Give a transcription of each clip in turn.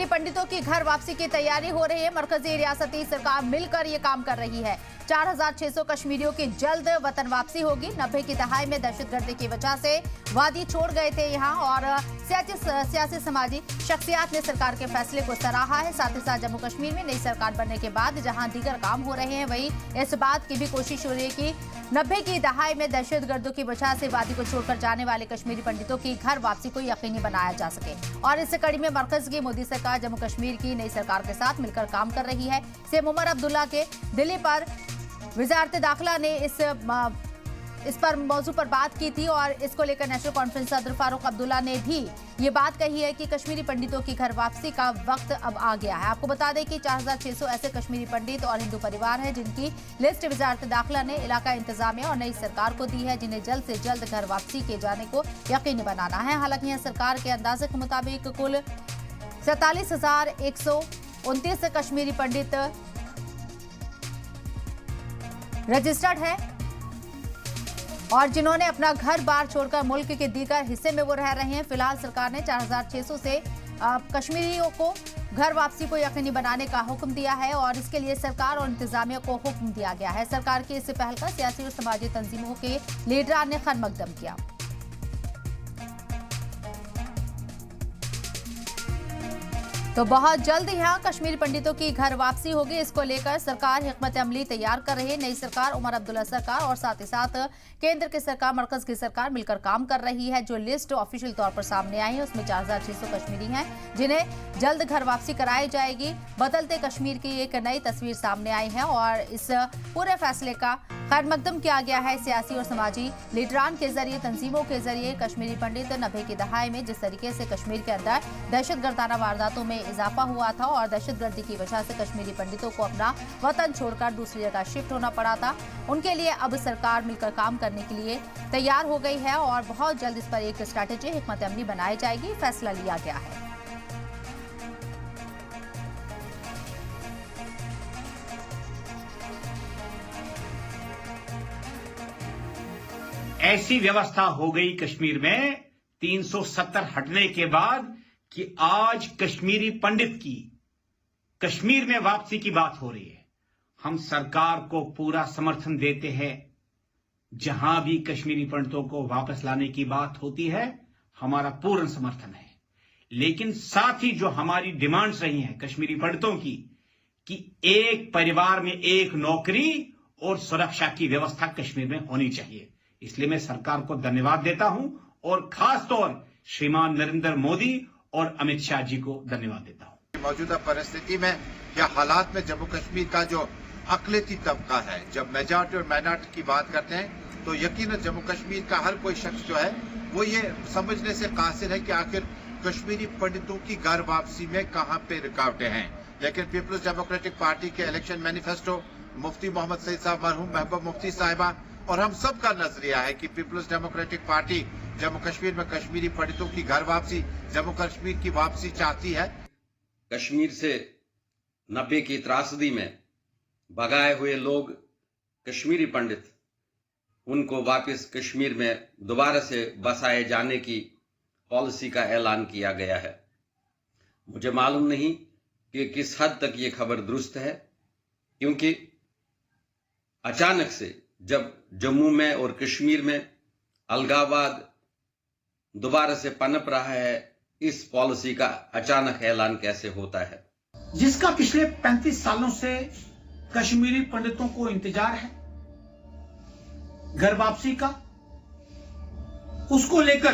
कश्मीरी पंडितों की घर वापसी की तैयारी हो रही है। मरकजी रियासती सरकार मिलकर ये काम कर रही है। 4600 कश्मीरियों की जल्द वतन वापसी होगी। 90 की दहाई में दहशतगर्दी की वजह से वादी छोड़ गए थे यहाँ और सियासी समाजी शख्सियात ने सरकार के फैसले को सराहा है। साथ ही साथ जम्मू कश्मीर में नई सरकार बनने के बाद जहां दीगर काम हो रहे हैं, वहीं इस बात की भी कोशिश हो रही है कि 90 की दहाई में दहशतगर्दों की वजह से वादी को छोड़कर जाने वाले कश्मीरी पंडितों की घर वापसी को यकीनी बनाया जा सके। और इस कड़ी में मरकज की मोदी सरकार जम्मू कश्मीर की नई सरकार के साथ मिलकर काम कर रही है। सीएम उमर अब्दुल्ला के दिल्ली पर वजारत दाखिला ने इस पर मौजू पर बात की थी और इसको लेकर नेशनल कॉन्फ्रेंस सदर फारूक अब्दुल्ला ने भी ये बात कही है कि कश्मीरी पंडितों की घर वापसी का वक्त अब आ गया है। आपको बता दें कि 4600 ऐसे कश्मीरी पंडित और हिंदू परिवार हैं जिनकी लिस्ट वजारत दाखिला ने इलाका इंतजामिया और नई सरकार को दी है, जिन्हें जल्द से जल्द घर वापसी के जाने को यकीनी बनाना है। हालांकि यह सरकार के अंदाजे के मुताबिक कुल 47,129 कश्मीरी पंडित रजिस्टर्ड है और जिन्होंने अपना घर बार छोड़कर मुल्क के दीगर हिस्से में वो रह रहे हैं। फिलहाल सरकार ने 4600 से कश्मीरियों को घर वापसी को यकीनी बनाने का हुक्म दिया है और इसके लिए सरकार और इंतजामिया को हुक्म दिया गया है। सरकार की इस पहल का सियासी और समाजी तंजीमों के लीडरान ने खैर मकदम किया। तो बहुत जल्द यहाँ कश्मीरी पंडितों की घर वापसी होगी। इसको लेकर सरकार हिकमत अमली तैयार कर रही है। नई सरकार, उमर अब्दुल्ला सरकार और साथ ही साथ केंद्र की सरकार, मरकज की सरकार मिलकर काम कर रही है। जो लिस्ट ऑफिशियल तौर पर सामने आई है उसमें 4600 कश्मीरी हैं जिन्हें जल्द घर वापसी कराई जाएगी। बदलते कश्मीर की एक नई तस्वीर सामने आई है और इस पूरे फैसले का खैर मकदम किया गया है सियासी और समाजी लीडरान के जरिए, तंजीमों के जरिए। कश्मीरी पंडित 90 की दहाई में जिस तरीके से कश्मीर के अंदर दहशतगर्दाना वारदातों में इजाफा हुआ था और दहशतगर्दी की वजह से कश्मीरी पंडितों को अपना वतन छोड़कर दूसरी जगह शिफ्ट होना पड़ा था, उनके लिए अब सरकार मिलकर काम करने के लिए तैयार हो गई है और बहुत जल्द इस पर एक स्ट्रैटेजी, हिकमत अमली बनाई जाएगी। फैसला लिया गया है। ऐसी व्यवस्था हो गई कश्मीर में 370 हटने के बाद कि आज कश्मीरी पंडित की कश्मीर में वापसी की बात हो रही है। हम सरकार को पूरा समर्थन देते हैं। जहां भी कश्मीरी पंडितों को वापस लाने की बात होती है, हमारा पूर्ण समर्थन है। लेकिन साथ ही जो हमारी डिमांड्स रही हैं कश्मीरी पंडितों की कि एक परिवार में एक नौकरी और सुरक्षा की व्यवस्था कश्मीर में होनी चाहिए। इसलिए मैं सरकार को धन्यवाद देता हूं और खास तौर श्रीमान नरेंद्र मोदी और अमित शाह जी को धन्यवाद देता हूं। मौजूदा परिस्थिति में या हालात में जम्मू कश्मीर का जो अकलियती तबका है, जब मेजॉरिटी और माइनॉरिटी की बात करते हैं तो यकीनन जम्मू कश्मीर का हर कोई शख्स जो है वो ये समझने से कासिर है कि आखिर कश्मीरी पंडितों की घर वापसी में कहां पे रुकावटें हैं। लेकिन पीपल्स डेमोक्रेटिक पार्टी के इलेक्शन मैनिफेस्टो, मुफ्ती मोहम्मद सईद साहब, मरहूम महबूब मुफ्ती साहिबा और हम सब का नजरिया है कि Peoples Democratic Party Jammu Kashmir में कश्मीरी पंडितों की घर वापसी, जम्मू कश्मीर की वापसी चाहती है। कश्मीर से 90 की त्रासदी में भगाए हुए लोग कश्मीरी पंडित, उनको वापस कश्मीर में दोबारा से बसाए जाने की पॉलिसी का ऐलान किया गया है। मुझे मालूम नहीं कि किस हद तक ये खबर दुरुस्त है, क्योंकि अचानक से जब जम्मू में और कश्मीर में अलगाववाद दोबारा से पनप रहा है, इस पॉलिसी का अचानक ऐलान कैसे होता है? जिसका पिछले 35 सालों से कश्मीरी पंडितों को इंतजार है घर वापसी का, उसको लेकर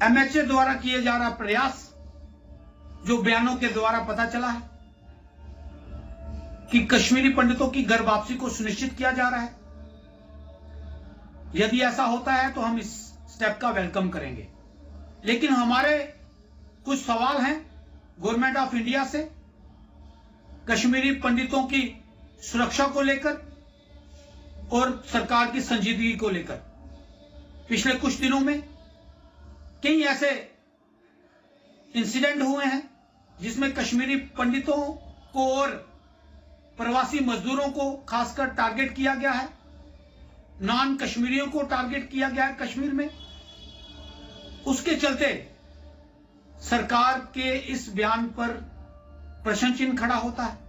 एमएचए द्वारा किए जा रहा प्रयास, जो बयानों के द्वारा पता चला है कि कश्मीरी पंडितों की घर वापसी को सुनिश्चित किया जा रहा है। यदि ऐसा होता है तो हम इस स्टेप का वेलकम करेंगे। लेकिन हमारे कुछ सवाल हैं गवर्नमेंट ऑफ इंडिया से कश्मीरी पंडितों की सुरक्षा को लेकर और सरकार की संजीदगी को लेकर। पिछले कुछ दिनों में कई ऐसे इंसिडेंट हुए हैं जिसमें कश्मीरी पंडितों को और प्रवासी मजदूरों को खासकर टारगेट किया गया है, नॉन कश्मीरियों को टारगेट किया गया है कश्मीर में। उसके चलते सरकार के इस बयान पर प्रश्न चिन्ह खड़ा होता है।